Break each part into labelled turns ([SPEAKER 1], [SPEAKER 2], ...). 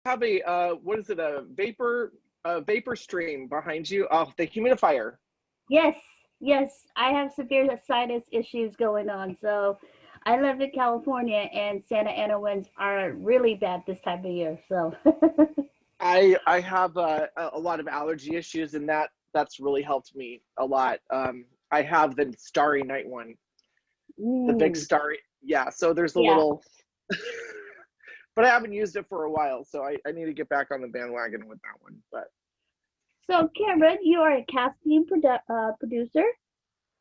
[SPEAKER 1] have a what is it? A vapor stream behind you. Oh, the humidifier.
[SPEAKER 2] Yes, yes, I have severe sinus issues going on. So I live in California and Santa Ana winds are really bad this time of year. So
[SPEAKER 1] I have a lot of allergy issues, and that's really helped me a lot. I have the Starry Night one, the big
[SPEAKER 2] mm,
[SPEAKER 1] starry. Yeah, so there's a
[SPEAKER 2] yeah.
[SPEAKER 1] little, but I haven't used it for a while, so I need to get back on the bandwagon with that one. But
[SPEAKER 2] So Cameron, you are a casting producer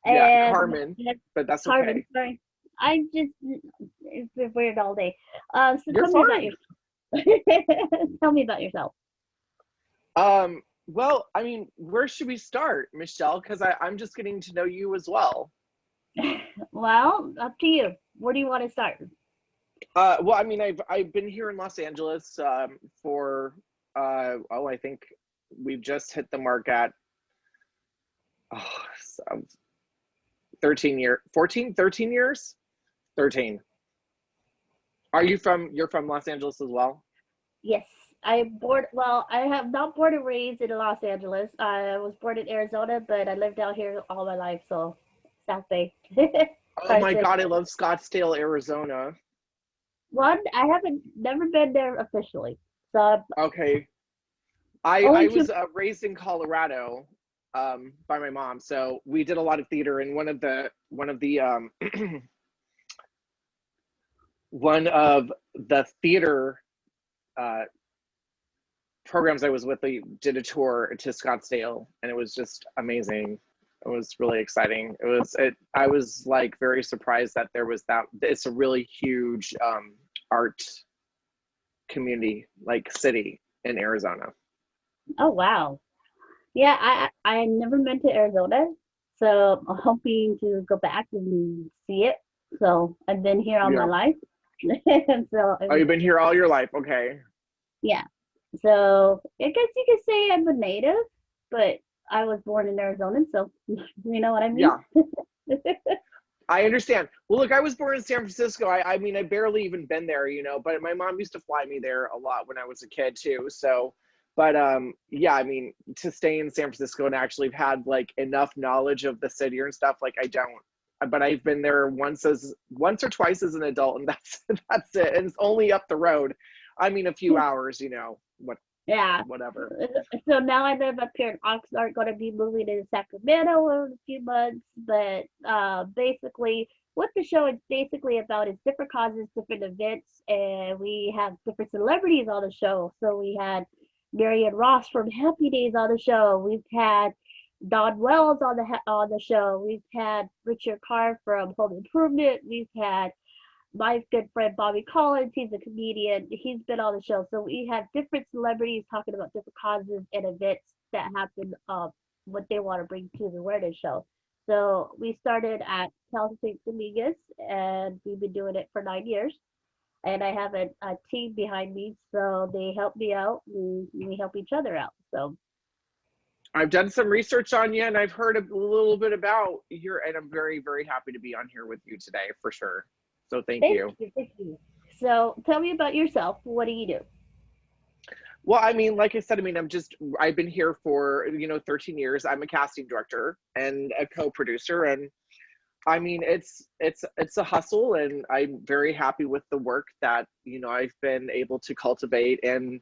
[SPEAKER 1] yeah,
[SPEAKER 2] and
[SPEAKER 1] Carmen,
[SPEAKER 2] yes,
[SPEAKER 1] but that's
[SPEAKER 2] Carmen,
[SPEAKER 1] okay.
[SPEAKER 2] sorry. It's been weird all day. So
[SPEAKER 1] You're
[SPEAKER 2] tell me about
[SPEAKER 1] fine.
[SPEAKER 2] yourself. Tell me about yourself.
[SPEAKER 1] Well, I mean, where should we start, Michelle? Because I'm just getting to know you as well.
[SPEAKER 2] Well, up to you. Where do you want to start?
[SPEAKER 1] Well, I mean, I've been here in Los Angeles for I think we've just hit the mark at oh, 13 year 14 13 years 13. You're from Los Angeles as well?
[SPEAKER 2] Yes, I have not born and raised in Los Angeles. I was born in Arizona, but I lived out here all my life, so South Bay.
[SPEAKER 1] Oh my
[SPEAKER 2] Carson.
[SPEAKER 1] God, I love Scottsdale, Arizona.
[SPEAKER 2] One, I haven't never been there officially. So
[SPEAKER 1] Okay. I
[SPEAKER 2] only two.
[SPEAKER 1] was raised in Colorado by my mom, so we did a lot of theater, and one of the one of the theater uh, programs I was with, they did a tour to Scottsdale, and it was just amazing. It was really exciting. I was like very surprised that there was that. It's a really huge art community, like city in Arizona.
[SPEAKER 2] Oh wow. Yeah, I never been to Arizona, so I'm hoping to go back and see it. So I've been here all my
[SPEAKER 1] Yeah.
[SPEAKER 2] life. so
[SPEAKER 1] Oh, you've been here all your life. Okay.
[SPEAKER 2] yeah. So I guess you could say I'm a native, but I was born in Arizona, so you know what I mean?
[SPEAKER 1] Yeah, I understand. Well, look, I was born in San Francisco. I mean, I barely even been there, but my mom used to fly me there a lot when I was a kid too. So, but yeah, I mean, to stay in San Francisco and actually have had like enough knowledge of the city and stuff, like I don't. But I've been there once or twice as an adult, and that's that's it. And it's only up the road. I mean, a few hours,
[SPEAKER 2] Yeah.
[SPEAKER 1] whatever.
[SPEAKER 2] So now I live up here in Oxnard, going to be moving to Sacramento in a few months. But basically, what the show is basically about is different causes, different events, and we have different celebrities on the show. So we had Marion Ross from Happy Days on the show. We've had Don Wells on the show. We've had Richard Carr from Home Improvement. We've had my good friend Bobby Collins. He's a comedian. He's been on the show. So we have different celebrities talking about different causes and events that happen, what they want to bring to the awareness show. So we started at Cal St. Dominguez, and we've been doing it for 9 years. And I have a team behind me, so they help me out and we help each other out. So
[SPEAKER 1] I've done some research on you, and I've heard a little bit about your, and I'm very, very happy to be on here with you today for sure. So thank
[SPEAKER 2] thank
[SPEAKER 1] you.
[SPEAKER 2] you, thank you. So tell me about yourself. What do you do?
[SPEAKER 1] Well, I mean, like I said, I mean, I've been here for, 13 years. I'm a casting director and a co-producer. And I mean, it's a hustle, and I'm very happy with the work that, I've been able to cultivate, and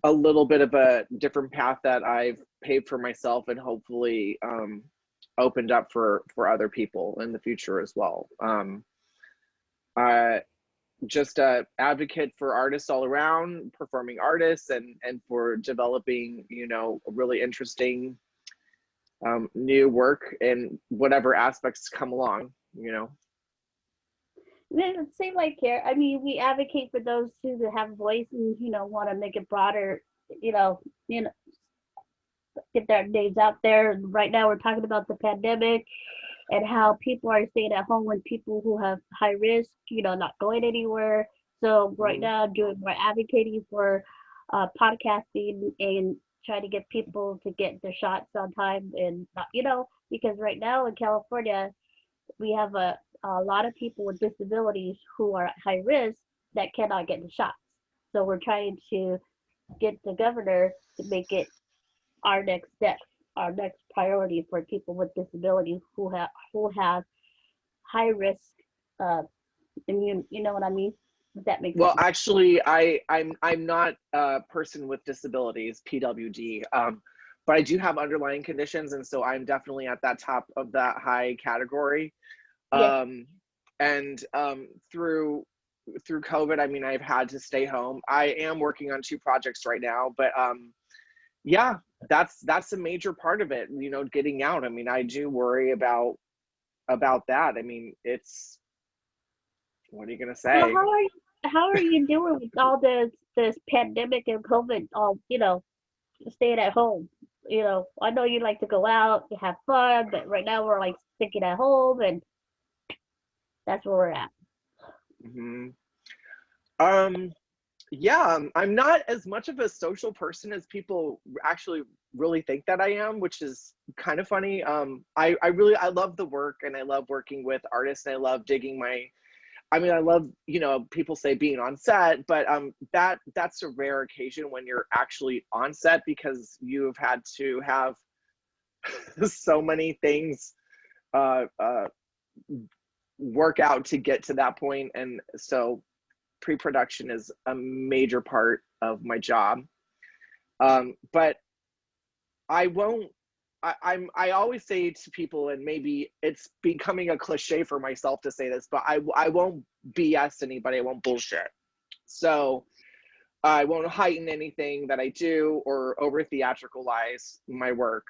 [SPEAKER 1] a little bit of a different path that I've paved for myself, and hopefully opened up for other people in the future as well. Uh, just a advocate for artists all around, performing artists, and for developing, a really interesting new work and whatever aspects come along,
[SPEAKER 2] Same like here. I mean, we advocate for those who have a voice and want to make it broader. You know, you know, get their names out there. Right now, we're talking about the pandemic and how people are staying at home when people who have high risk, not going anywhere. So right
[SPEAKER 1] Mhm.
[SPEAKER 2] now, I'm doing more advocating for podcasting and trying to get people to get their shots on time and not, because right now in California, we have a lot of people with disabilities who are at high risk that cannot get the shots. So we're trying to get the governor to make it our next step, our next priority for people with disabilities who have high risk uh immune. You know what I mean? If that makes
[SPEAKER 1] Well,
[SPEAKER 2] sense.
[SPEAKER 1] actually, I'm not a person with disabilities, PWD, but I do have underlying conditions, and so I'm definitely at that top of that high category.
[SPEAKER 2] Yes.
[SPEAKER 1] Um, and through COVID, I mean, I've had to stay home. I am working on two projects right now, but yeah, that's a major part of it. You know, getting out. I mean, I do worry about that. I mean, it's what are you gonna
[SPEAKER 2] So
[SPEAKER 1] say?
[SPEAKER 2] how are you doing with all this pandemic and COVID? All staying at home. I know you like to go out, you have fun, but right now we're like sticking at home, and that's where we're at.
[SPEAKER 1] Hmm. Um, yeah, I'm not as much of a social person as people actually really think that I am, which is kind of funny. I really I love the work and I love working with artists and I love digging my. I mean, I love people say being on set, but that's a rare occasion when you're actually on set because you've had to have so many things uh, uh, work out to get to that point, and so pre-production is a major part of my job. But I won't. I always say to people, and maybe it's becoming a cliche for myself to say this, but I won't BS anybody. I won't bullshit. So I won't heighten anything that I do or over theatricalize my work.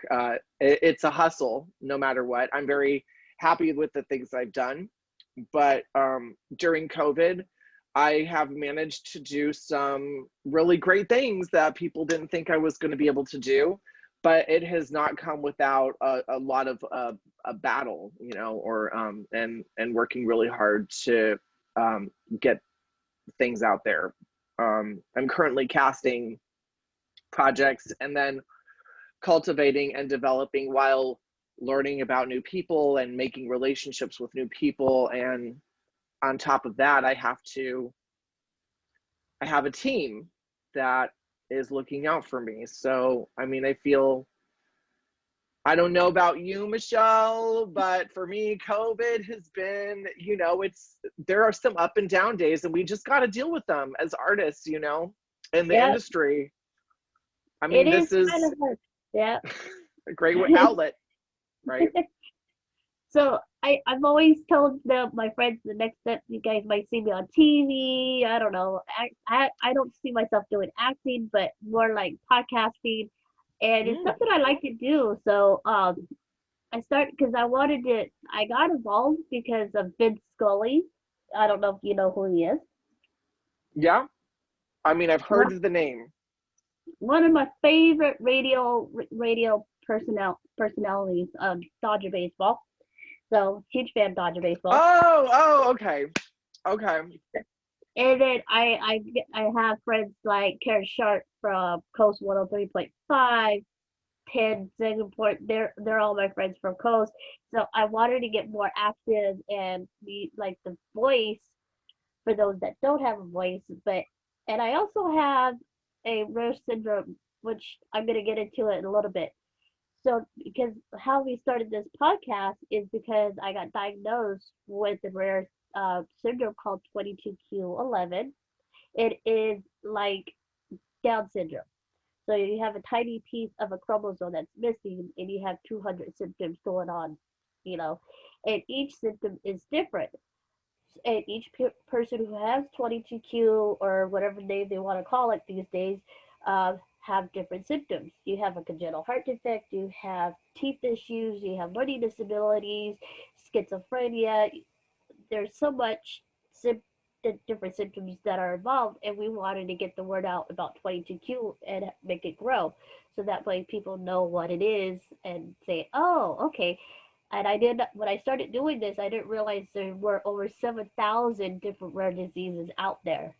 [SPEAKER 1] It's a hustle, no matter what. I'm very happy with the things I've done, but during COVID, I have managed to do some really great things that people didn't think I was going to be able to do. But it has not come without a lot of a battle, or and working really hard to get things out there. I'm currently casting projects and then cultivating and developing while learning about new people and making relationships with new people. And on top of that, I have a team that is looking out for me. So, I mean, I don't know about you, Michelle, but for me, COVID has been, there are some up and down days, and we just got to deal with them as artists, in the
[SPEAKER 2] Yeah,
[SPEAKER 1] industry. I
[SPEAKER 2] it
[SPEAKER 1] mean,
[SPEAKER 2] is
[SPEAKER 1] this
[SPEAKER 2] kind
[SPEAKER 1] is
[SPEAKER 2] of hard. Yeah.
[SPEAKER 1] a great outlet, right?
[SPEAKER 2] So I've always told my friends the next step you guys might see me on TV. I don't know. I don't see myself doing acting, but more like podcasting, and it's
[SPEAKER 1] Mm,
[SPEAKER 2] something I like to do. So I started because I got involved because of Vince Scully. I don't know if you know who he is.
[SPEAKER 1] yeah. I mean, I've
[SPEAKER 2] One
[SPEAKER 1] heard the name.
[SPEAKER 2] one of my favorite radio personalities, Dodger baseball. So huge fan of Dodger baseball.
[SPEAKER 1] Oh, okay. Okay.
[SPEAKER 2] And then I have friends like Karen Sharp from Coast 103.5, Ted Zegenport. They're all my friends from Coast. So I wanted to get more active and be like the voice for those that don't have a voice. And I also have a rare syndrome, which I'm gonna get into it in a little bit. So because how we started this podcast is because I got diagnosed with a rare syndrome called 22q11. It is like Down syndrome. So you have a tiny piece of a chromosome that's missing, and you have 200 symptoms going on, you know, and each symptom is different. And each person who has 22q or whatever name they want to call it these days have different symptoms. You have a congenital heart defect, you have teeth issues, you have learning disabilities, schizophrenia. There's so much different symptoms that are involved, and we wanted to get the word out about 22q and make it grow so that way people know what it is and say, oh, okay. And I did when I started doing this, I didn't realize there were over 7,000 different rare diseases out there.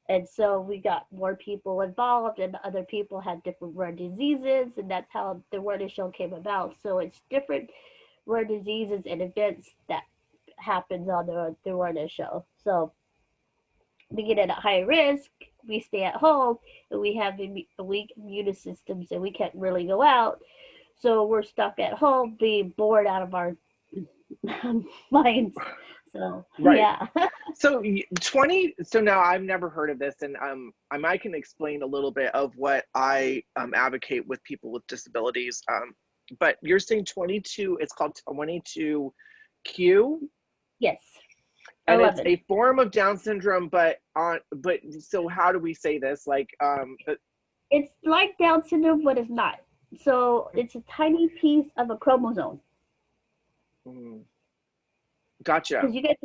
[SPEAKER 2] And so we got more people involved, and other people had different rare diseases, and that's how the awareness show came about. So it's different rare diseases and events that happens on the awareness show. So being at a high risk, we stay at home and we have a weak immune systems and we can't really go out. So we're stuck at home being bored out of our minds. So
[SPEAKER 1] Right.
[SPEAKER 2] yeah.
[SPEAKER 1] So 20, so now I've never heard of this, and I can explain a little bit of what I advocate with people with disabilities. But you're saying 22, it's called 22q,
[SPEAKER 2] Yes.
[SPEAKER 1] and it's
[SPEAKER 2] 11.
[SPEAKER 1] a form of Down syndrome, but so how do we say this? Like but
[SPEAKER 2] It's like Down syndrome, but it's not. So it's a tiny piece of a chromosome.
[SPEAKER 1] mm, gotcha.
[SPEAKER 2] Because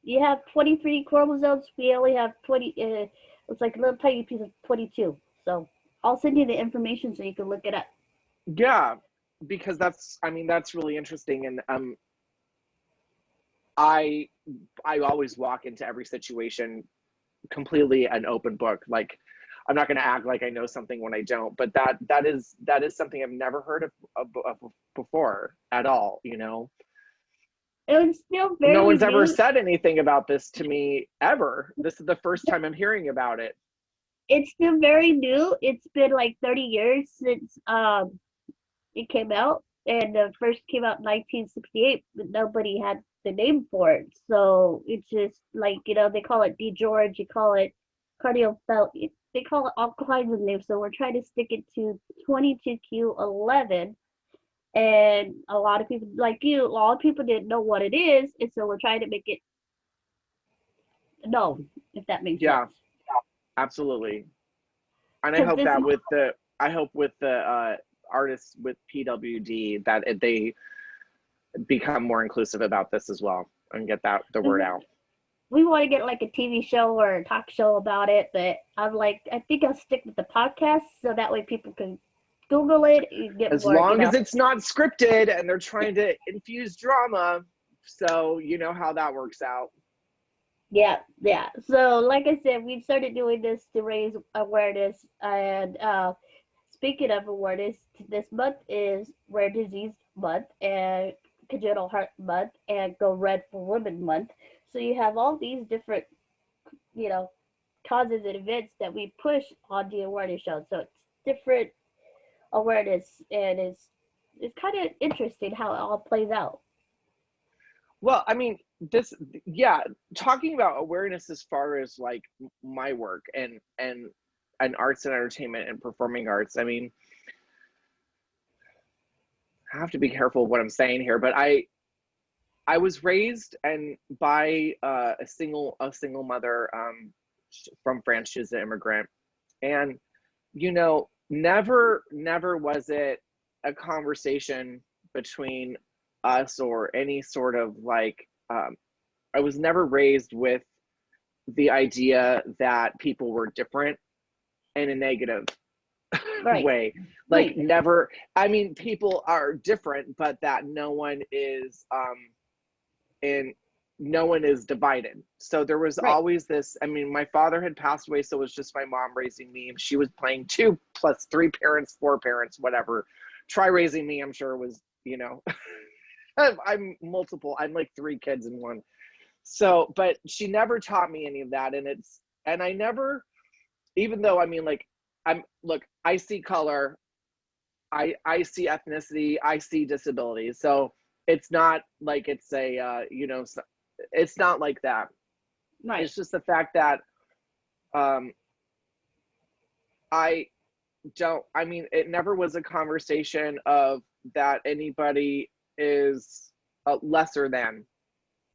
[SPEAKER 2] you have 23 chromosomes. We only have 20. It's like a little tiny piece of 22. So I'll send you the information so you can look it up.
[SPEAKER 1] Yeah, because that's, I mean, that's really interesting, and I I always walk into every situation completely an open book. Like I'm not going to act like I know something when I don't, but that is something I've never heard of before at all. You know,
[SPEAKER 2] It was still
[SPEAKER 1] no
[SPEAKER 2] very
[SPEAKER 1] one's ever
[SPEAKER 2] new.
[SPEAKER 1] said anything about this to me ever. This is the first time I'm hearing about it.
[SPEAKER 2] It's still very new. It's been like 30 years since it came out, and the first came out in 1968, but nobody had the name for it. So it's just like, they call it D George, you call it cardio belt, they call it all kinds of names. So we're trying to stick it to 22q11. And a lot of people, like you, a lot of people didn't know what it is, and so we're trying to make it known, if that makes sense.
[SPEAKER 1] Yeah, absolutely. And
[SPEAKER 2] Because this,
[SPEAKER 1] I hope with the artists with PWD that they become more inclusive about this as well and get that the word out.
[SPEAKER 2] we want to get like a TV show or a talk show about it, but I'm like, I think I'll stick with the podcast so that way people can Google it and get
[SPEAKER 1] As
[SPEAKER 2] more,
[SPEAKER 1] long as it's not scripted and they're trying to infuse drama, so you know how that works out.
[SPEAKER 2] Yeah, yeah. So, like I said, we've started doing this to raise awareness. And speaking of awareness, this month is Rare Disease Month and Congenital Heart Month and Go Red for Women Month. So you have all these different, you know, causes and events that we push on the awareness show. So it's different awareness, and it's kind of interesting how it all plays out.
[SPEAKER 1] Well, I mean, this, yeah, talking about awareness as far as like my work and arts and entertainment and performing arts. I mean, I have to be careful of what I'm saying here, but I was raised and by a single mother from France. She's an immigrant, and never was it a conversation between us or any sort of like I was never raised with the idea that people were different in a negative
[SPEAKER 2] Right,
[SPEAKER 1] way. Like
[SPEAKER 2] right,
[SPEAKER 1] never, I mean, people are different, but that no one is in no one is divided. So there was
[SPEAKER 2] right,
[SPEAKER 1] always this, I mean, my father had passed away, so it was just my mom raising me. She was playing two plus three parents, four parents, whatever. Try raising me, I'm sure was, I'm multiple. I'm like three kids in one. So, but she never taught me any of that. And I never, even though, I mean, like, look, I see color, I see ethnicity, I see disability. So it's not like it's it's not like that.
[SPEAKER 2] right,
[SPEAKER 1] It's just the fact that um, I I mean, it never was a conversation of that anybody is lesser than.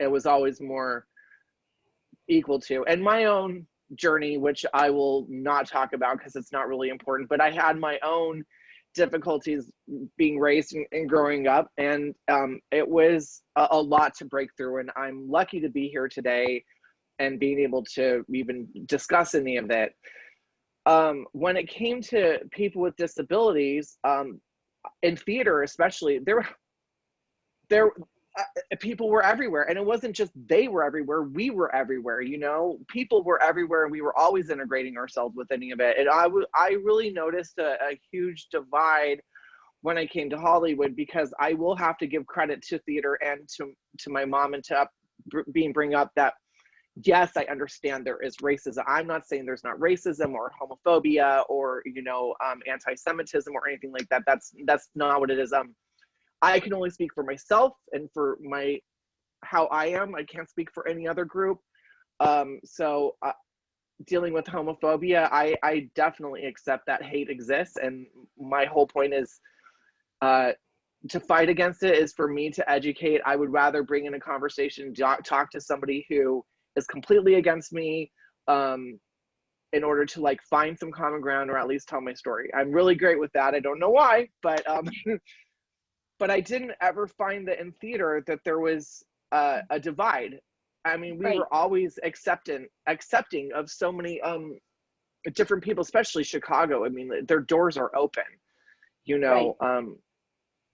[SPEAKER 1] It was always more equal to. And my own journey, which I will not talk about because it's not really important, but I had my own difficulties being raised and growing up, and it was a lot to break through. And I'm lucky to be here today and being able to even discuss any of it. When it came to people with disabilities, in theater especially, there people were everywhere, and it wasn't just they were everywhere, we were everywhere. People were everywhere, and we were always integrating ourselves with any of it. And I really noticed a huge divide when I came to Hollywood, because I will have to give credit to theater and to my mom and to being bring up that yes, I understand there is racism. I'm not saying there's not racism or homophobia or, anti-Semitism or anything like that. That's not what it is. I can only speak for myself and for how I am. I can't speak for any other group. So dealing with homophobia, I definitely accept that hate exists. And my whole point is to fight against it is for me to educate. I would rather bring in a conversation, talk to somebody who is completely against me, in order to like find some common ground or at least tell my story. I'm really great with that. I don't know why, but but I didn't ever find that in theater that there was a divide. I mean, we
[SPEAKER 2] Right.
[SPEAKER 1] were always accepting of so many different people, especially Chicago. I mean, their doors are open, you
[SPEAKER 2] Right.
[SPEAKER 1] know.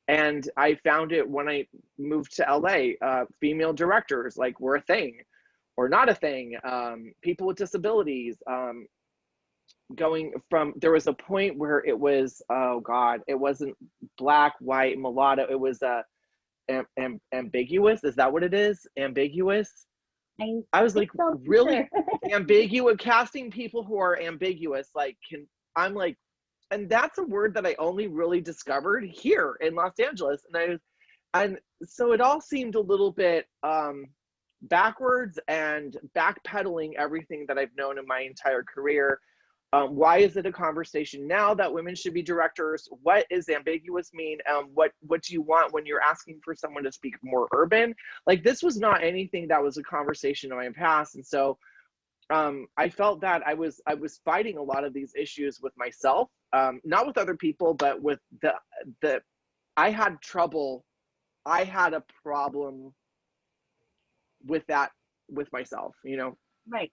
[SPEAKER 1] And I found it when I moved to LA. Female directors like were a thing, or not a thing. People with disabilities. Going from, there was a point where it was, oh God, it wasn't black, white, mulatto. It was ambiguous. Is that what it is? Ambiguous.
[SPEAKER 2] I
[SPEAKER 1] I was
[SPEAKER 2] think
[SPEAKER 1] like,
[SPEAKER 2] so for
[SPEAKER 1] really?
[SPEAKER 2] sure.
[SPEAKER 1] Ambiguous, casting people who are ambiguous, like, I'm like, and that's a word that I only really discovered here in Los Angeles. And so it all seemed a little bit backwards and backpedaling everything that I've known in my entire career. Why is it a conversation now that women should be directors? What is ambiguous mean? What do you want when you're asking for someone to speak more urban? Like, this was not anything that was a conversation in my past. And so I felt that I was fighting a lot of these issues with myself, not with other people, but with the I had trouble. I had a problem with that with myself.
[SPEAKER 2] Right.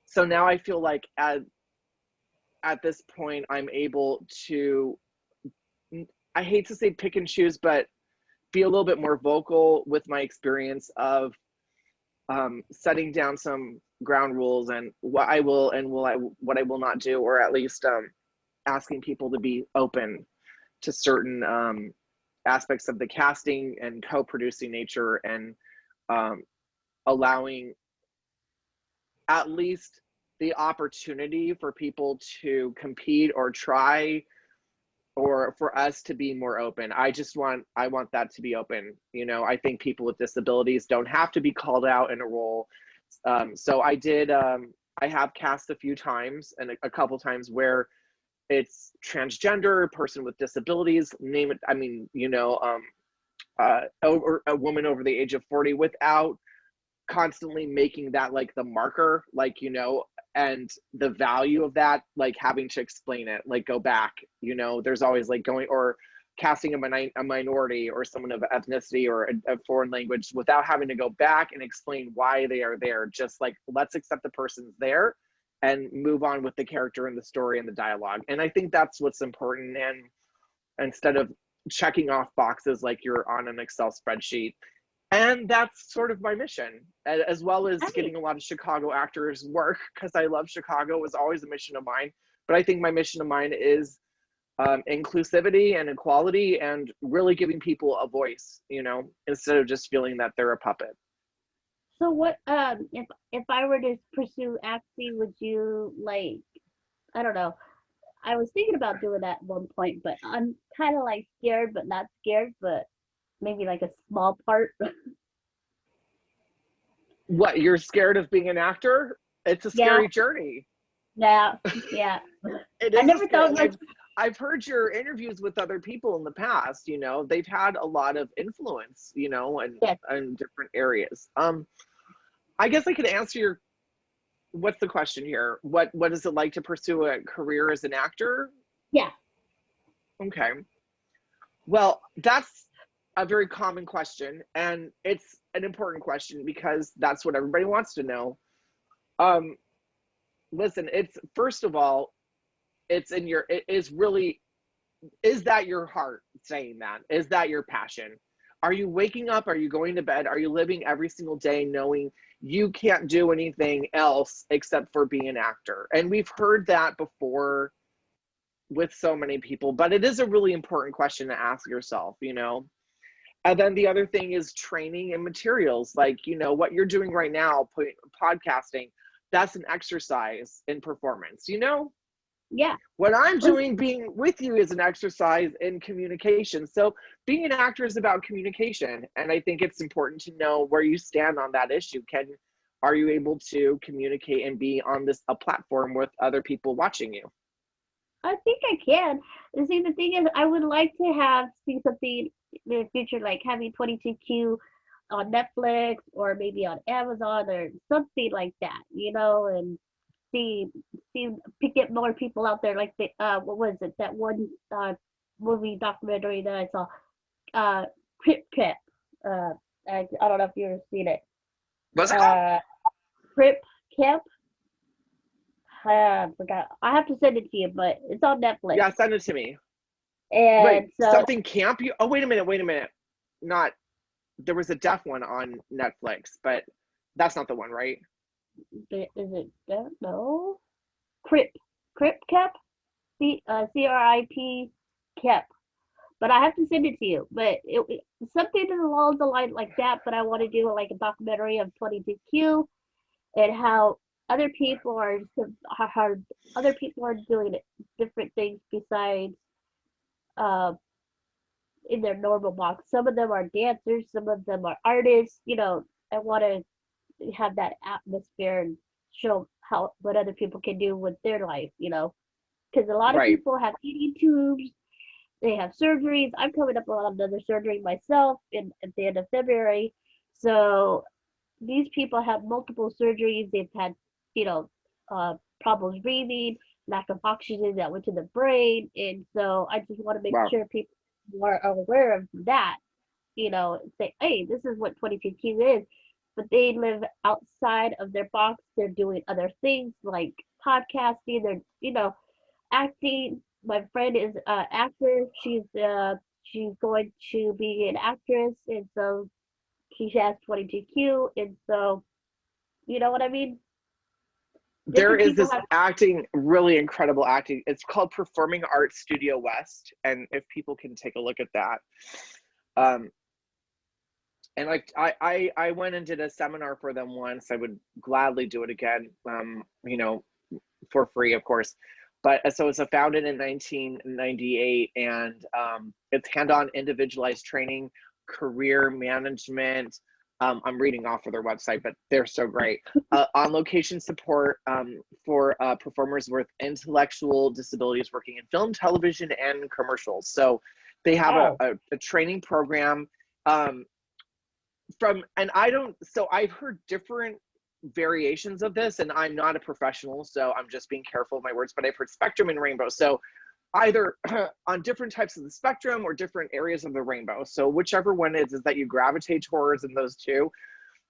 [SPEAKER 1] So now I feel like at this point I'm able to, I hate to say pick and choose, but be a little bit more vocal with my experience of setting down some ground rules and what I will and what I will not do, or at least asking people to be open to certain aspects of the casting and co-producing nature, and um, allowing at least the opportunity for people to compete or try, or for us to be more open. I want that to be open. I think people with disabilities don't have to be called out in a role. So I have cast a few times, and a couple times where it's transgender, person with disabilities, name it. I mean, over a woman over the age of 40, without constantly making that like the marker, like, and the value of that, like having to explain it, like go back, there's always like going, or casting a minority or someone of ethnicity or a foreign language, without having to go back and explain why they are there. Just like, let's accept the person's there and move on with the character and the story and the dialogue. And I think that's what's important. And instead of checking off boxes like you're on an Excel spreadsheet. And that's sort of my mission, as well as
[SPEAKER 2] I
[SPEAKER 1] getting a lot of Chicago actors work, because I love Chicago. It was always a mission of mine. But I think my mission of mine is inclusivity and equality, and really giving people a voice, instead of just feeling that they're a puppet.
[SPEAKER 2] So what if I were to pursue acting, would you like, I don't know. I was thinking about doing that at one point, but I'm kind of like scared, but not scared, but maybe like a small part.
[SPEAKER 1] What, you're scared of being an actor? It's a
[SPEAKER 2] Yeah,
[SPEAKER 1] scary journey.
[SPEAKER 2] yeah, yeah.
[SPEAKER 1] It
[SPEAKER 2] I
[SPEAKER 1] is a
[SPEAKER 2] never
[SPEAKER 1] scary,
[SPEAKER 2] thought
[SPEAKER 1] and
[SPEAKER 2] much.
[SPEAKER 1] I've heard your interviews with other people in the past. They've had a lot of influence, and
[SPEAKER 2] Yes,
[SPEAKER 1] in different areas. I guess I could answer what's the question here? What is it like to pursue a career as an actor?
[SPEAKER 2] yeah,
[SPEAKER 1] Okay. Well, that's a very common question, and it's an important question because that's what everybody wants to know. Um, Listen, it's, first of all, it is really, is that your heart saying that? Is that your passion? Are you waking up? Are you going to bed? Are you living every single day knowing you can't do anything else except for being an actor? And we've heard that before with so many people, but it is a really important question to ask yourself. And then the other thing is training and materials, like, what you're doing right now, podcasting, that's an exercise in performance, you know?
[SPEAKER 2] Yeah.
[SPEAKER 1] What I'm
[SPEAKER 2] Listen,
[SPEAKER 1] doing being with you is an exercise in communication. So being an actor is about communication. And I think it's important to know where you stand on that issue. Are you able to communicate and be on a platform with other people watching you?
[SPEAKER 2] I think I can. And see, the thing is, I would like to have see something in the future, like having 22Q on Netflix or maybe on Amazon or something like that, and see see get more people out there. Like the what was it, that one movie documentary that I saw, Crip Cap. I don't know if you've ever seen it.
[SPEAKER 1] What's it called?
[SPEAKER 2] Uh, Crip Cap. I forgot. I have to send it to you, but it's on Netflix.
[SPEAKER 1] Yeah, send it to me. Wait,
[SPEAKER 2] And so
[SPEAKER 1] something camp you? Oh, wait a minute. Not, there was a deaf one on Netflix, but that's not the one, right?
[SPEAKER 2] is it no Crip Cap, CRIP Cap. But I have to send it to you. But something along the line like that. But I want to do like a documentary of 22Q and how other people how other people are doing different things besides uh in their normal box. Some of them are dancers, some of them are artists. I want to have that atmosphere and show how what other people can do with their life. Because a lot of
[SPEAKER 1] Right.
[SPEAKER 2] people have eating tubes, they have surgeries. I'm coming up on another surgery myself at the end of February. So these people have multiple surgeries. They've had, you know, problems breathing, lack of oxygen that went to the brain. And so I just want to make
[SPEAKER 1] Wow.
[SPEAKER 2] sure people are aware of that, say, hey, this is what 22Q is. But they live outside of their box. They're doing other things like podcasting. They're, acting. My friend is an actor. She's going to be an actress, and so she has 22Q, and so you know what I mean.
[SPEAKER 1] There
[SPEAKER 2] Different
[SPEAKER 1] is
[SPEAKER 2] people
[SPEAKER 1] this
[SPEAKER 2] have.
[SPEAKER 1] acting, really incredible acting. It's called Performing Arts Studio West. And if people can take a look at that. Um, and like I went and did a seminar for them once. I would gladly do it again, for free, of course. But so it's founded in 1998, and it's hand-on individualized training, career management. I'm reading off of their website, but they're so great. On location support for performers with intellectual disabilities working in film, television, and commercials. So they have
[SPEAKER 2] Oh,
[SPEAKER 1] a training program. Um, and so I've heard different variations of this, and I'm not a professional, so I'm just being careful of my words, but I've heard spectrum and rainbow. So either on different types of the spectrum or different areas of the rainbow. So whichever one is that you gravitate towards in those two,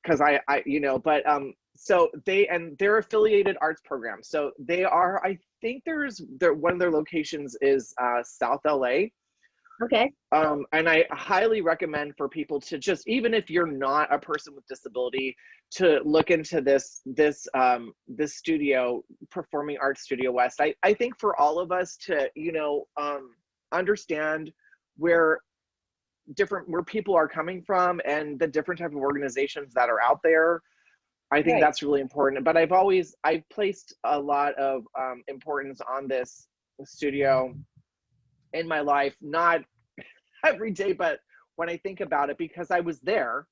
[SPEAKER 1] because but so they're affiliated arts programs. So they are, I think one of their locations is South LA.
[SPEAKER 2] okay.
[SPEAKER 1] And I highly recommend for people to just, even if you're not a person with disability, to look into this studio, Performing Arts Studio West. I think for all of us to, understand where where people are coming from and the different type of organizations that are out there. I think
[SPEAKER 2] Right.
[SPEAKER 1] that's really important. But I've placed a lot of importance on this studio in my life, not every day, but when I think about it, because I was there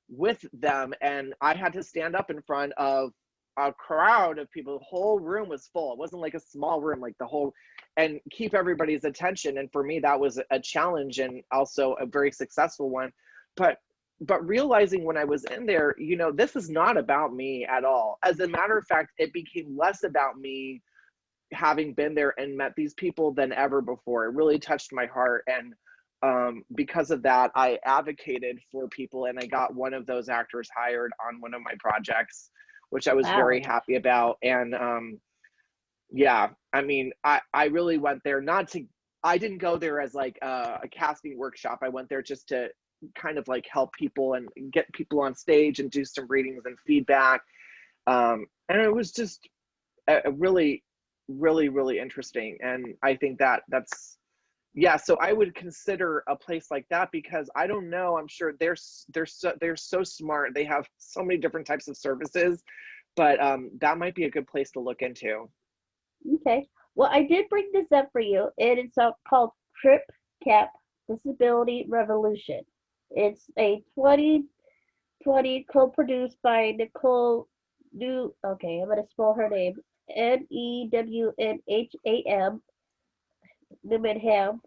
[SPEAKER 1] with them and I had to stand up in front of a crowd of people. The whole room was full. It wasn't like a small room, like the whole, and keep everybody's attention. And for me, that was a challenge and also a very successful one. But realizing when I was in there, this is not about me at all. As a matter of fact, it became less about me having been there and met these people than ever before. It really touched my heart. And because of that, I advocated for people, and I got one of those actors hired on one of my projects, which I was very
[SPEAKER 2] Wow.
[SPEAKER 1] happy about. And yeah, I mean, I really went there I didn't go there as like a casting workshop. I went there just to kind of like help people and get people on stage and do some readings and feedback. And it was just a really, really, really interesting. And I think that's, yeah, so I would consider a place like that, because I don't know, I'm sure they're so smart. They have so many different types of services but that might be a good place to look into.
[SPEAKER 2] Okay. Well, I did bring this up for you. It is called Trip Cap Disability Revolution. It's a 2020 co-produced by Nicole New. Okay, I'm gonna spell her name. Newnham Newmanham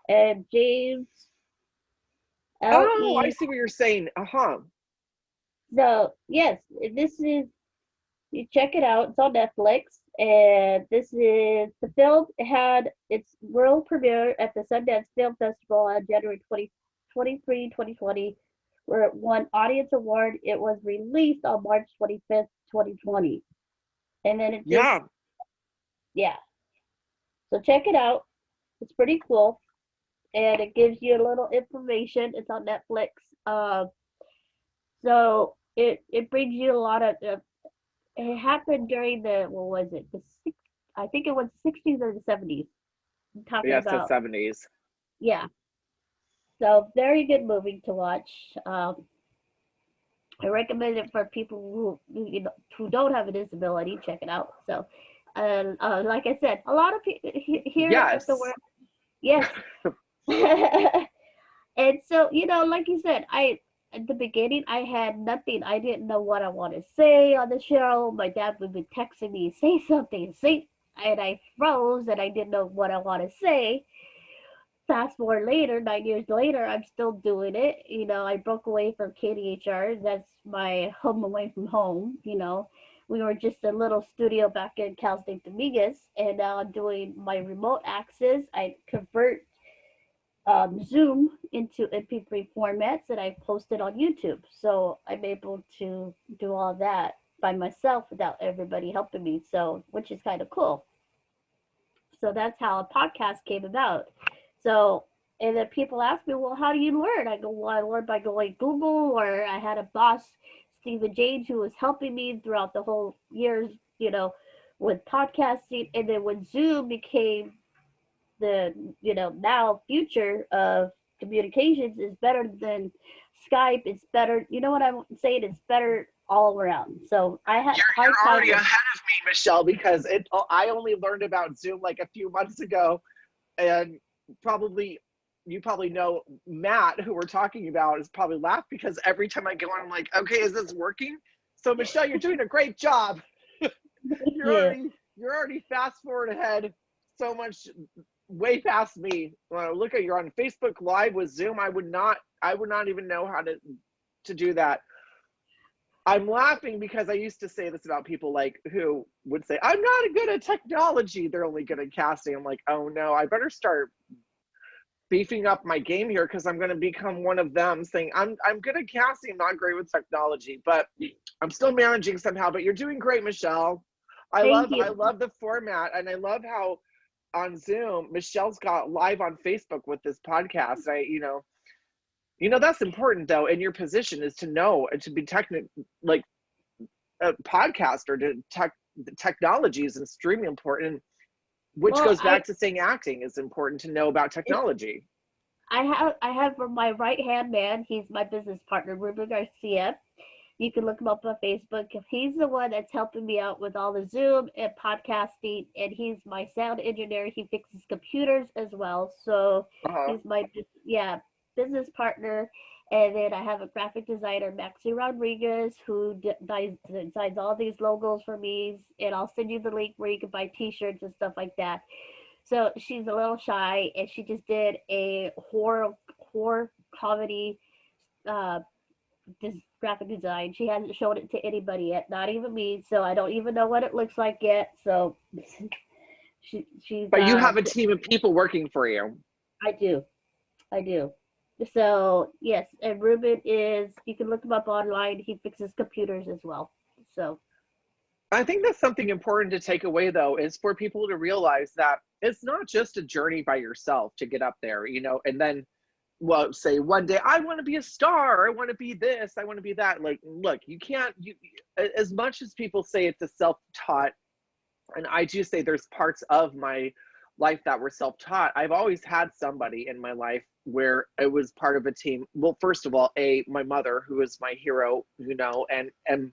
[SPEAKER 2] and James L
[SPEAKER 1] Oh, I
[SPEAKER 2] E.
[SPEAKER 1] see what you're saying. Uh-huh.
[SPEAKER 2] So yes, this is, you check it out. It's on Netflix, and this is the film. It had its world premiere at the Sundance Film Festival on January 2020, where it won Audience Award. It was released on March 25th, 2020, and then it just,
[SPEAKER 1] Yeah.
[SPEAKER 2] yeah. So check it out. It's pretty cool, and it gives you a little information. It's on Netflix. So it brings you a lot of. It happened during the, what was it? The six, I think it was 60s or the 70s. I'm talking
[SPEAKER 1] Yes, the
[SPEAKER 2] about,
[SPEAKER 1] 70s.
[SPEAKER 2] yeah. So very good movie to watch. I recommend it for people who don't have a disability. Check it out. So, like I said, a lot of people here at the
[SPEAKER 1] Yes.
[SPEAKER 2] work. Yes. And so, like you said, I at the beginning I had nothing. I didn't know what I want to say on the show. My dad would be texting me, say something, say, and I froze and I didn't know what I want to say. Fast forward later, 9 years later, I'm still doing it. I broke away from KDHR. That's my home away from home. We were just a little studio back in Cal State Dominguez, and now I'm doing my remote access. I convert Zoom into MP3 formats that I posted on YouTube. So I'm able to do all that by myself without everybody helping me. So, which is kind of cool. So that's how a podcast came about. So, and then people ask me, well, how do you learn? I go, well, I learned by going Google, or I had a boss, Stephen James, who was helping me throughout the whole years, with podcasting. And then when Zoom became the now future of communications, is better than Skype. It's better. You know what I'm saying? It's better all around. So I had hard
[SPEAKER 1] You're
[SPEAKER 2] time
[SPEAKER 1] already
[SPEAKER 2] with.
[SPEAKER 1] ahead of me, Michelle, because I only learned about Zoom like a few months ago, and probably you probably know Matt, who we're talking about, is probably laughed because every time I go on, I'm like, okay, is this working? So Michelle, you're doing a great job. You're
[SPEAKER 2] Yeah.
[SPEAKER 1] already you're already fast forward ahead so much, way past me. When I look at you're on Facebook Live with Zoom, I would not even know how to do that. I'm laughing because I used to say this about people like who would say, I'm not good at technology. They're only good at casting. I'm like, oh no, I better start beefing up my game here because I'm going to become one of them saying, I'm good at casting, I'm not great with technology, but I'm still managing somehow. But you're doing great, Michelle. I
[SPEAKER 2] Thank
[SPEAKER 1] love I
[SPEAKER 2] you.
[SPEAKER 1] love the format, and I love how on Zoom Michelle's got live on Facebook with this podcast. That's important though in your position, is to know and to be technical, like a podcaster, to technologies and streaming important, which
[SPEAKER 2] Well,
[SPEAKER 1] goes back to saying acting is important to know about technology.
[SPEAKER 2] I have my right hand man. He's my business partner, Ruben Garcia. You can look him up on Facebook. He's the one that's helping me out with all the Zoom and podcasting, and he's my sound engineer. He fixes computers as well. So
[SPEAKER 1] Uh-huh.
[SPEAKER 2] he's my, yeah, business partner. And then I have a graphic designer, Maxi Rodriguez, who designs all these logos for me. And I'll send you the link where you can buy T-shirts and stuff like that. So she's a little shy, and she just did a horror comedy uh, this graphic design. She hasn't shown it to anybody yet, not even me. So I don't even know what it looks like yet. So she's
[SPEAKER 1] But you have a team of people working for you.
[SPEAKER 2] I do. I do. So yes, and Ruben is, you can look him up online. He fixes computers as well. So
[SPEAKER 1] I think that's something important to take away, though, is for people to realize that it's not just a journey by yourself to get up there, and then, well, say one day, I want to be a star, I want to be this, I want to be that. Like, look, you can't, as much as people say it's a self-taught, and I do say there's parts of my life that were self-taught. I've always had somebody in my life where it was part of a team. Well, first of all, my mother, who is my hero, and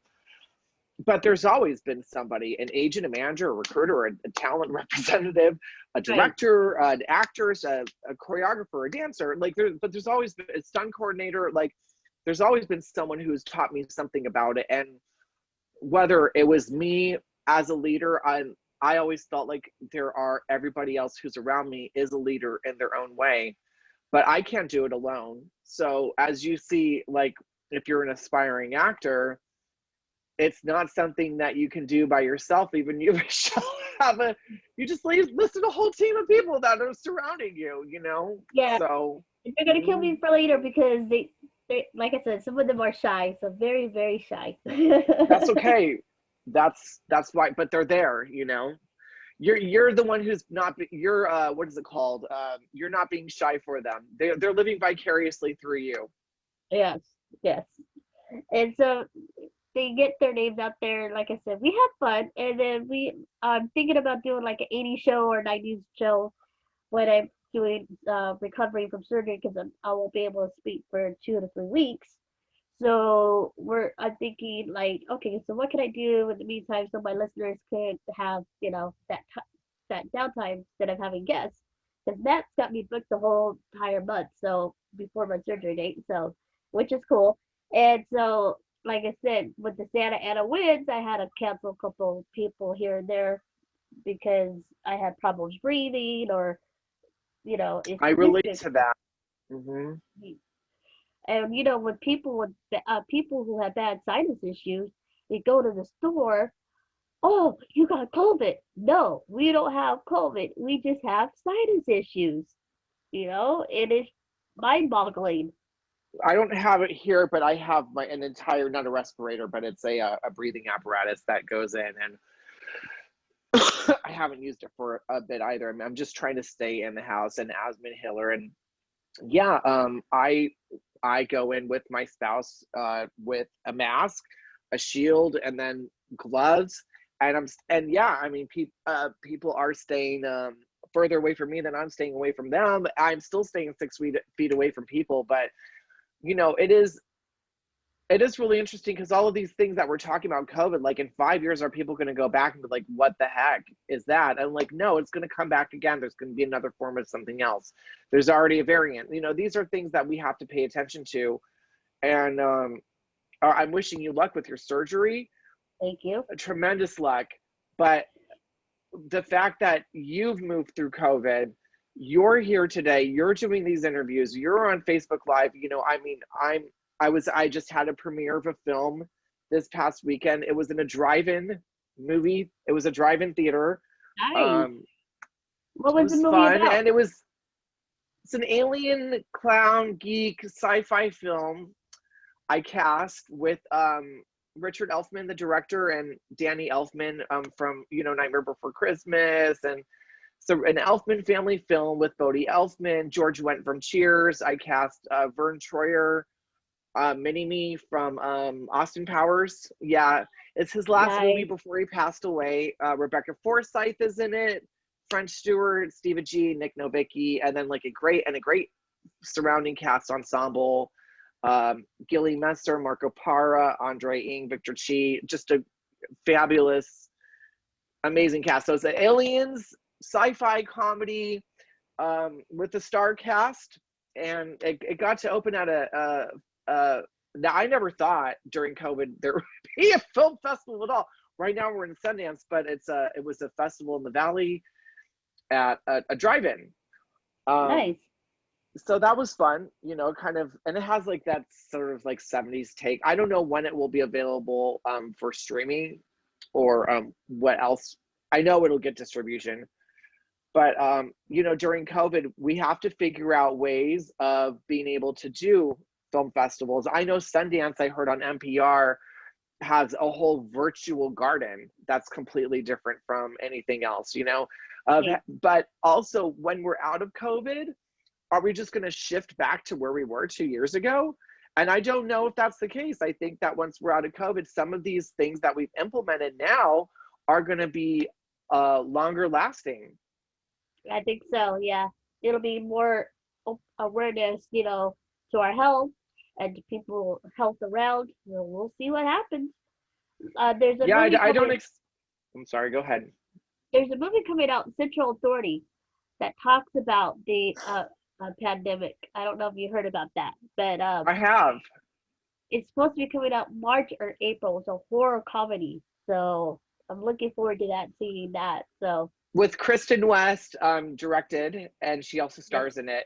[SPEAKER 1] but there's always been somebody, an agent, a manager, a recruiter, a talent representative, a
[SPEAKER 2] Right.
[SPEAKER 1] director, an actor, a choreographer, a dancer. Like but there's always been a stunt coordinator. Like there's always been someone who's taught me something about it. And whether it was me as a leader, I always felt like everybody else who's around me is a leader in their own way, but I can't do it alone. So as you see, like if you're an aspiring actor, it's not something that you can do by yourself. Even you have you just listen to a whole team of people that are surrounding you,
[SPEAKER 2] Yeah,
[SPEAKER 1] So
[SPEAKER 2] they're gonna kill me for later because they like I said, some of them are shy, so very, very shy.
[SPEAKER 1] that's okay. That's why, but they're there, you're the one who's not, you're what is it called, you're not being shy for them. They're living vicariously through you.
[SPEAKER 2] Yes, yes. And so they get their names out there. Like I said, we have fun, and then I'm thinking about doing like an 80s show or 90s show when I'm doing recovering from surgery because I won't be able to speak for 2 to 3 weeks. So I'm thinking like, okay, so what can I do in the meantime so my listeners could have that downtime instead of having guests? Because Matt's got me booked the whole entire month, so before my surgery date, so which is cool. And so, like I said, with the Santa Ana winds, I had to cancel a couple people here and there because I had problems breathing or it's
[SPEAKER 1] I relate
[SPEAKER 2] different.
[SPEAKER 1] to that. Hmm.
[SPEAKER 2] And when people who have bad sinus issues, they go to the store. Oh, you got COVID? No, we don't have COVID. We just have sinus issues. It is mind-boggling.
[SPEAKER 1] I don't have it here, but I have an entire, not a respirator, but it's a breathing apparatus that goes in, and I haven't used it for a bit either. I'm just trying to stay in the house, and asthma inhaler. And yeah, I go in with my spouse with a mask, a shield, and then gloves. And yeah, I mean, people are staying further away from me than I'm staying away from them. I'm still staying 6 feet away from people, but it is really interesting because all of these things that we're talking about COVID, like in 5 years, are people going to go back and be like, what the heck is that? And like, no, it's going to come back again. There's going to be another form of something else. There's already a variant. These are things that we have to pay attention to. And I'm wishing you luck with your surgery.
[SPEAKER 2] Thank you.
[SPEAKER 1] Tremendous luck. But the fact that you've moved through COVID, you're here today, you're doing these interviews, you're on Facebook Live. I mean, I just had a premiere of a film this past weekend. It was in a drive-in movie. It was a drive-in theater.
[SPEAKER 2] Nice. What
[SPEAKER 1] It
[SPEAKER 2] was the
[SPEAKER 1] was
[SPEAKER 2] movie
[SPEAKER 1] fun,
[SPEAKER 2] about?
[SPEAKER 1] and it's an alien clown geek sci-fi film. I cast with Richard Elfman, the director, and Danny Elfman from Nightmare Before Christmas, and so an Elfman family film with Bodie Elfman. George Wendt from Cheers. I cast Vern Troyer, Mini-Me from Austin Powers. Yeah, it's his last movie
[SPEAKER 2] Nice.
[SPEAKER 1] before he passed away. Rebecca Forsyth is in it. French Stewart, Steve G, Nick Novicki, and then like a great surrounding cast ensemble. Gilly Messer, Marco Parra, Andre Ing, Victor Chi, just a fabulous, amazing cast. So it's an aliens sci-fi comedy with the star cast, and it got to open at now I never thought during COVID there would be a film festival at all. Right now we're in Sundance, but it was a festival in the Valley at a drive-in. Um,
[SPEAKER 2] Nice.
[SPEAKER 1] so that was fun, kind of, and it has like that sort of like 70s take. I don't know when it will be available for streaming or what else. I know it'll get distribution, but during COVID, we have to figure out ways of being able to do film festivals. I know Sundance, I heard on NPR, has a whole virtual garden that's completely different from anything else,
[SPEAKER 2] Yeah.
[SPEAKER 1] but also when we're out of COVID, are we just going to shift back to where we were 2 years ago? And I don't know if that's the case. I think that once we're out of COVID, some of these things that we've implemented now are going to be longer lasting.
[SPEAKER 2] I think so. Yeah. It'll be more awareness, to our health and to people health around. We'll see what happens. There's a
[SPEAKER 1] Yeah,
[SPEAKER 2] movie
[SPEAKER 1] I don't.
[SPEAKER 2] coming.
[SPEAKER 1] I'm sorry. Go ahead.
[SPEAKER 2] There's a movie coming out, Central Authority, that talks about the pandemic. I don't know if you heard about that, but
[SPEAKER 1] I have.
[SPEAKER 2] it's supposed to be coming out March or April. It's a horror comedy, so I'm looking forward to that, seeing that. So
[SPEAKER 1] With Kristen West directed, and she also
[SPEAKER 2] yes,
[SPEAKER 1] stars in it.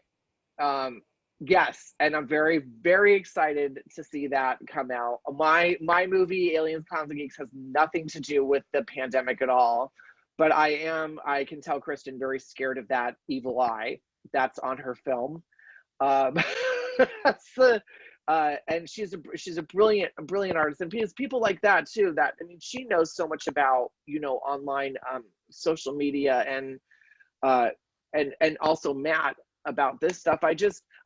[SPEAKER 1] Yes, and I'm very very excited to see that come out. My movie Aliens Clowns and Geeks has nothing to do with the pandemic at all, but I can tell Kristen very scared of that evil eye that's on her film. Um, that's the and she's a brilliant artist, and people like that too. That I mean, she knows so much about online social media uh, and also Matt about this stuff.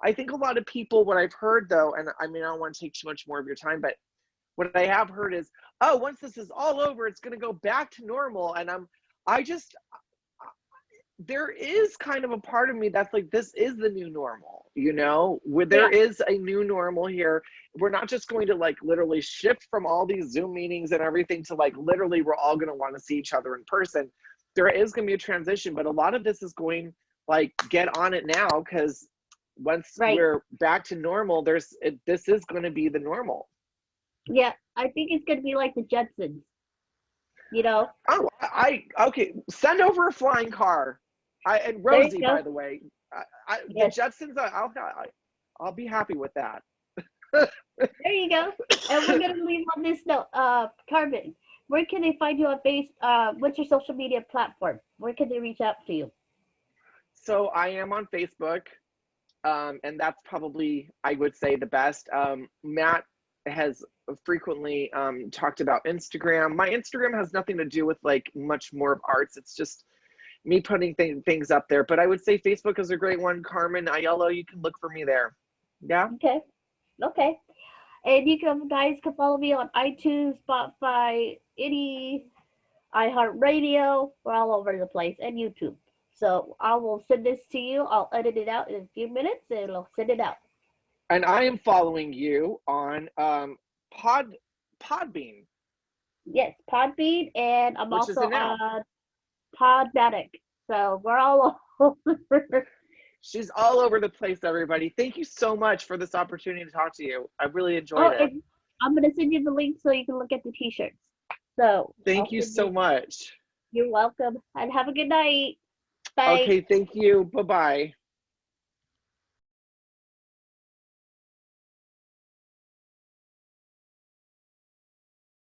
[SPEAKER 1] I think a lot of people, what I've heard though, and I mean I don't want to take too much more of your time, but what I have heard is, oh, once this is all over, it's going to go back to normal, and I just there is kind of a part of me that's like, this is the new normal, where there
[SPEAKER 2] yeah,
[SPEAKER 1] is a new normal here. We're not just going to like literally shift from all these Zoom meetings and everything to like literally we're all going to want to see each other in person. There is going to be a transition, but a lot of this is going like get on it now, because once
[SPEAKER 2] right.
[SPEAKER 1] we're back to normal, this is going to be the normal.
[SPEAKER 2] Yeah, I think it's gonna be like the Jetsons. You know,
[SPEAKER 1] Oh, okay. Send over a flying car. And
[SPEAKER 2] there you
[SPEAKER 1] Rosie,
[SPEAKER 2] go.
[SPEAKER 1] by the way, the
[SPEAKER 2] Yes,
[SPEAKER 1] Jetsons. I'll be happy with that.
[SPEAKER 2] there you go. And we're gonna leave on this note. Carmen, where can they find you on what's your social media platform? Where can they reach out to you?
[SPEAKER 1] So I am on Facebook, and that's probably, I would say, the best. Matt has frequently talked about Instagram. My Instagram has nothing to do with like much more of arts. It's just me putting things up there. But I would say Facebook is a great one. Carmen Aiello, you can look for me there. Yeah.
[SPEAKER 2] Okay, okay. And guys can follow me on iTunes, Spotify, any iHeartRadio. We're all over the place, and YouTube. So I will send this to you. I'll edit it out in a few minutes, and I'll send it out.
[SPEAKER 1] And I am following you on Pod Podbean,
[SPEAKER 2] Yes, Podbean, and I'm
[SPEAKER 1] which is
[SPEAKER 2] also
[SPEAKER 1] it now.
[SPEAKER 2] on Podmatic. So we're all over.
[SPEAKER 1] She's all over the place, everybody. Thank you so much for this opportunity to talk to you. I really enjoyed
[SPEAKER 2] Oh,
[SPEAKER 1] it.
[SPEAKER 2] and I'm gonna send you the link so you can look at the t-shirts. So
[SPEAKER 1] Thank
[SPEAKER 2] I'll
[SPEAKER 1] you
[SPEAKER 2] send
[SPEAKER 1] so
[SPEAKER 2] you.
[SPEAKER 1] much.
[SPEAKER 2] You're welcome, and have a good night. Bye.
[SPEAKER 1] Okay, thank you. Bye-bye.